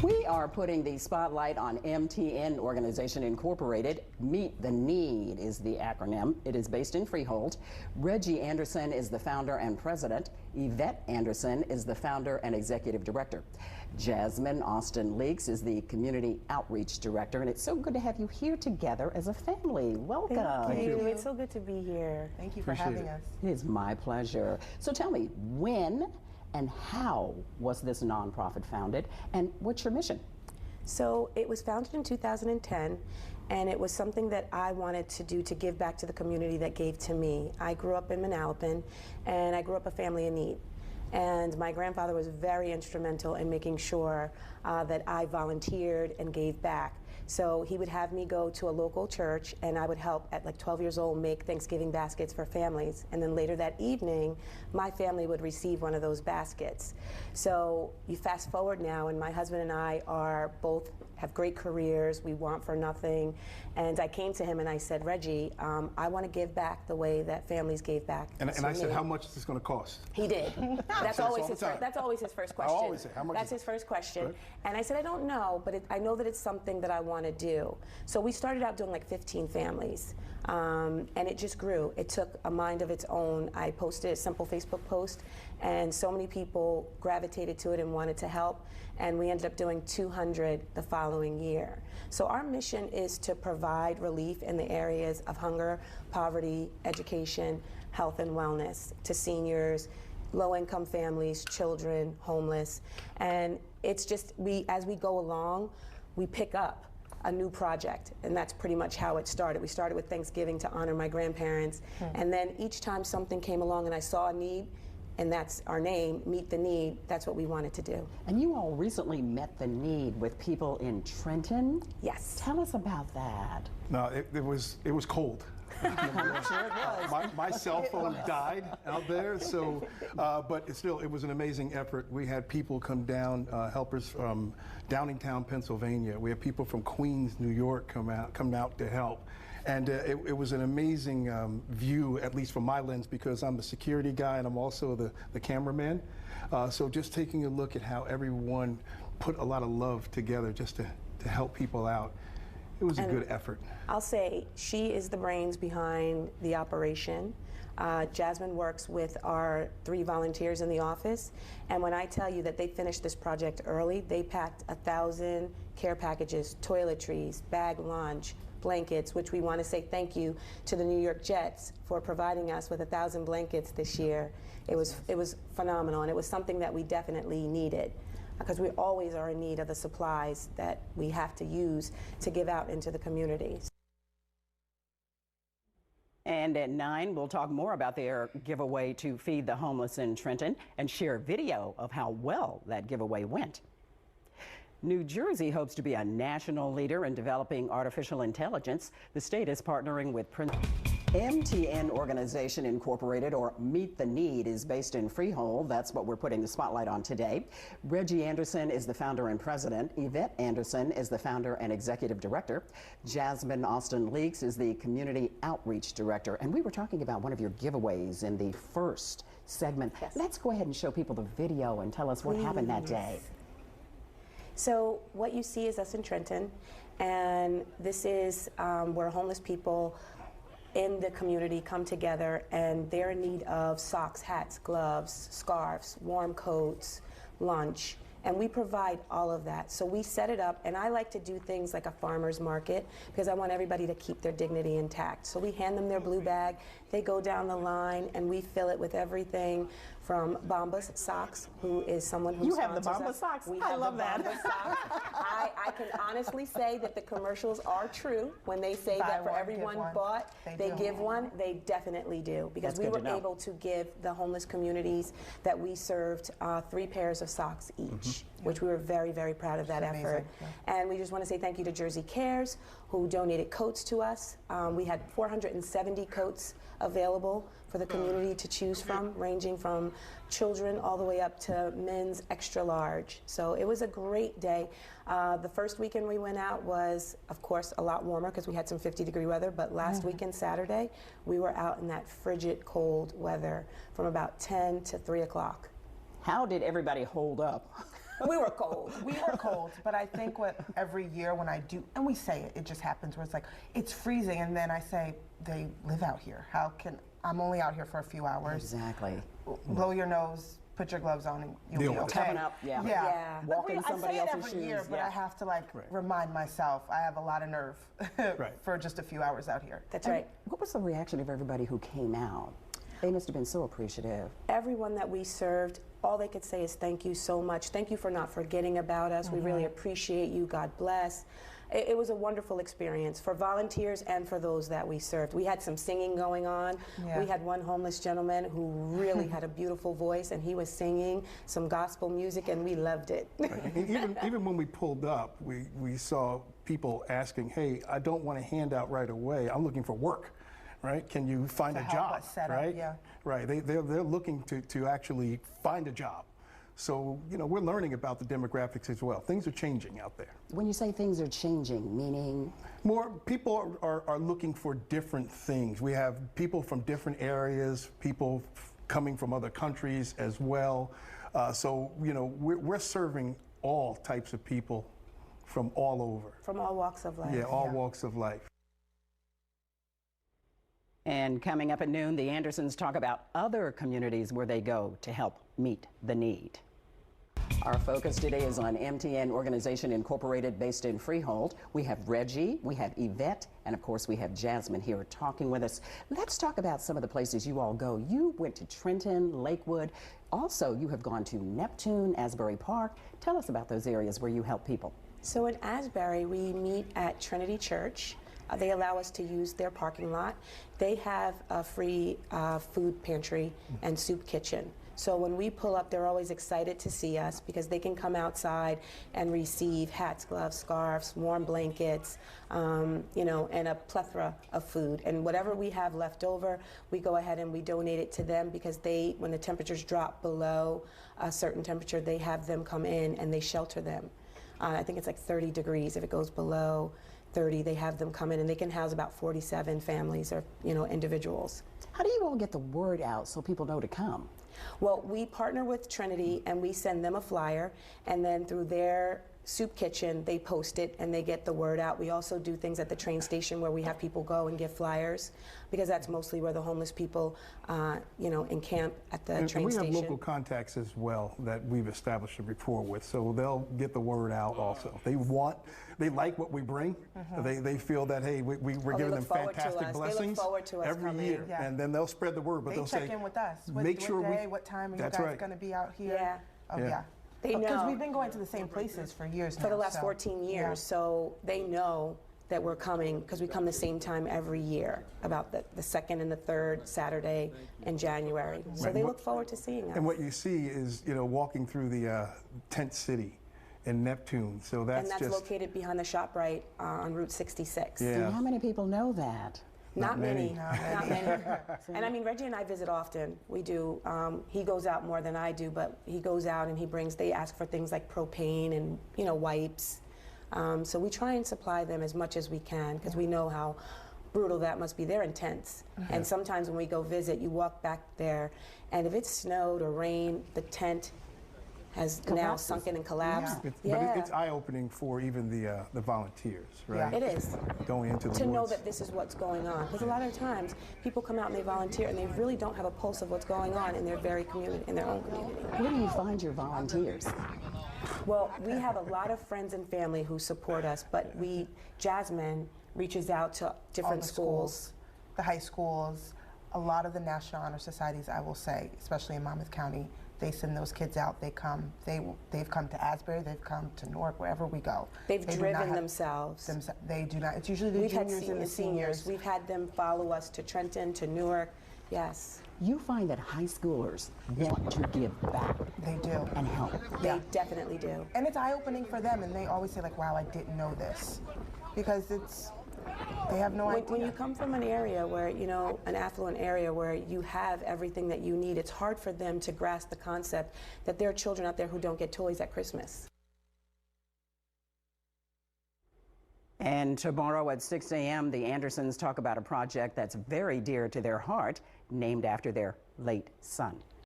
We are putting the spotlight on MTN Organization Incorporated. Meet the Need is the acronym. It is based in Freehold. Reggie Anderson is the founder and president. Yvette Anderson is the founder and executive director. Jasmine Austin Leaks is the community outreach director. And it's so good to have you here together as a family. Welcome. Thank you. It's so good to be here. Thank you for having us. It is my pleasure. So tell me, when and how was this nonprofit founded, and what's your mission? So it was founded in 2010, and it was something that I wanted to do to give back to the community that gave to me. I grew up in Manalapan, and I grew up a family in need. And my grandfather was very instrumental in making sure that I volunteered and gave back. So he would have me go to a local church, and I would help at like 12 years old make Thanksgiving baskets for families. And then later that evening, my family would receive one of those baskets. So you fast forward now, and my husband and I are both have great careers. We want for nothing. And I came to him and I said, Reggie, I want to give back the way that families gave back. And I said, how much is this going to cost? He did. That's always his first question. I always say, how much? That's his first question. Good. And I said, I don't know, but I know that it's something that I want to do. So we started out doing like 15 families, and it just grew. It took a mind of its own. I posted a simple Facebook post, and so many people gravitated to it and wanted to help, and we ended up doing 200 the following year. So our mission is to provide relief in the areas of hunger, poverty, education, health and wellness to seniors, low-income families, children, homeless. And it's just, as we go along, we pick up a new project, and that's pretty much how it started. We started with Thanksgiving to honor my grandparents, and then each time something came along and I saw a need, and that's our name, Meet the Need, that's what we wanted to do. And you all recently met the need with people in Trenton? Yes. Tell us about that. No, it was cold. Sure it was. My cell phone died out there, so, but it was an amazing effort. We had people come down, helpers from Downingtown, Pennsylvania. We had people from Queens, New York come out to help. And it was an amazing view, at least from my lens, because I'm the security guy and I'm also the cameraman. So just taking a look at how everyone put a lot of love together just to help people out. It was a good effort. I'll say she is the brains behind the operation. Jasmine works with our 3 volunteers in the office, and when I tell you that they finished this project early, they packed 1,000 care packages, toiletries, bag lunch, blankets, which we want to say thank you to the New York Jets for providing us with 1,000 blankets this year. It was phenomenal, and it was something that we definitely needed, because we always are in need of the supplies that we have to use to give out into the communities. And at 9, we'll talk more about their giveaway to feed the homeless in Trenton and share video of how well that giveaway went. New Jersey hopes to be a national leader in developing artificial intelligence. The state is partnering with MTN Organization Incorporated, or Meet the Need, is based in Freehold. That's what we're putting the spotlight on today. Reggie Anderson is the founder and president. Yvette Anderson is the founder and executive director. Jasmine Austin Leaks is the community outreach director. And we were talking about one of your giveaways in the first segment. Yes. Let's go ahead and show people the video and tell us what happened that day. So what you see is us in Trenton, and this is where homeless people in the community come together, and they're in need of socks, hats, gloves, scarves, warm coats, lunch, and we provide all of that. So we set it up, and I like to do things like a farmer's market because I want everybody to keep their dignity intact. So we hand them their blue bag, they go down the line, and we fill it with everything from Bombas socks, who is someone who You have the sponsors Bombas us. socks. We I have love the that. Bombas socks. I can honestly say that the commercials are true when they say Buy that for one, every give one one. bought, they do. give one. They definitely do, because That's we good were to know. able to give the homeless communities that we served 3 pairs of socks each, which we were very, very proud of that It's effort. amazing, And we just want to say thank you to Jersey Cares, who donated coats to us. We had 470 coats available for the community to choose from, ranging from children all the way up to men's extra large. So it was a great day. The first weekend we went out was, of course, a lot warmer because we had some 50-degree weather, but last weekend, Saturday, we were out in that frigid cold weather from about 10 to 3 o'clock. How did everybody hold up? We were cold. We were cold, but I think what every year when I do, and we say it, it just happens where it's like, it's freezing, and then I say, they live out here. How can, I'm only out here for a few hours. Exactly. Blow your nose, put your gloves on, and you'll be okay. Toughen up, yeah. Yeah. Walk in I somebody say it else's every shoes. year, but yeah. I have to like remind myself I have a lot of nerve for just a few hours out here. That's right. What was the reaction of everybody who came out? They must have been so appreciative. Everyone that we served, all they could say is thank you so much. Thank you for not forgetting about us. We really appreciate you. God bless. It was a wonderful experience for volunteers and for those that we served. We had some singing going on. Yeah. We had one homeless gentleman who really had a beautiful voice, and he was singing some gospel music, and we loved it. And even when we pulled up, we saw people asking, hey, I don't want a handout right away. I'm looking for work. Right? Can you find a job? Set up, right? Yeah. Right. They're looking to actually find a job. So, you know, we're learning about the demographics as well. Things are changing out there. When you say things are changing, meaning? More people are looking for different things. We have people from different areas, people coming from other countries as well. So, you know, we're serving all types of people from all over. From all walks of life. Yeah, all walks of life. And coming up at noon, the Andersons talk about other communities where they go to help meet the need. Our focus today is on MTN Organization Incorporated based in Freehold. We have Reggie, we have Yvette, and of course we have Jasmine here talking with us. Let's talk about some of the places you all go. You went to Trenton, Lakewood. Also, you have gone to Neptune, Asbury Park. Tell us about those areas where you help people. So in Asbury, we meet at Trinity Church. They allow us to use their parking lot. They have a free food pantry and soup kitchen. So when we pull up, they're always excited to see us because they can come outside and receive hats, gloves, scarves, warm blankets, you know, and a plethora of food. And whatever we have left over, we go ahead and we donate it to them because they, when the temperatures drop below a certain temperature, they have them come in and they shelter them. I think it's like 30 degrees. If it goes below 30, they have them come in, and they can house about 47 families or, you know, individuals. How do you all get the word out so people know to come? Well, we partner with Trinity and we send them a flyer, and then through their soup kitchen, they post it and they get the word out. We also do things at the train station where we have people go and give flyers, because that's mostly where the homeless people, you know, encamp at the train station. And we have local contacts as well that we've established a rapport with, so they'll get the word out also. They like what we bring. They feel that, hey, we're giving them fantastic blessings they look forward to us every coming. year, and then they'll spread the word. But They they'll check say, in with us. make sure what time are you that's guys right. going to be out here? Yeah. Oh, Yeah. yeah. They Because know. we've been going to the same places for years now. For the last so, 14 years, yeah. so they know that we're coming because we come the same time every year, about the second and the third Saturday in January. So they look forward to seeing us. And what you see is, you know, walking through the tent city in Neptune. So that's and that's just located behind the ShopRite on Route 66. Yeah. And how many people know that? Not many. Not Not many. And I mean, Reggie and I visit often. We do. He goes out more than I do, but he goes out and he brings, they ask for things like propane and, you know, wipes. So we try and supply them as much as we can because we know how brutal that must be. They're intense. And sometimes when we go visit, you walk back there, and if it's snowed or rained, the tent has now sunken and collapsed. But it's eye-opening for even the volunteers, right? It is. Going into the To know woods. that this is what's going on. Because a lot of times, people come out and they volunteer, and they really don't have a pulse of what's going on in their very community, in their own community. Where do you find your volunteers? Well, we have a lot of friends and family who support us, but Jasmine reaches out to All different the schools. the high schools, a lot of the National Honor Societies, I will say, especially in Monmouth County, they send those kids out. They come. They've come to Asbury. They've come to Newark. Wherever we go, They've They do driven not have themselves. They do not. It's usually the We've had juniors and the seniors. We've had them follow us to Trenton, to Newark. Yes, You find that high schoolers want to give back They do. and help. they definitely do. And it's eye-opening for them, and they always say like, "Wow, I didn't know this," because they have no idea. When you come from an area where, you know, an affluent area where you have everything that you need, it's hard for them to grasp the concept that there are children out there who don't get toys at Christmas. And tomorrow at 6 a.m., the Andersons talk about a project that's very dear to their heart, named after their late son.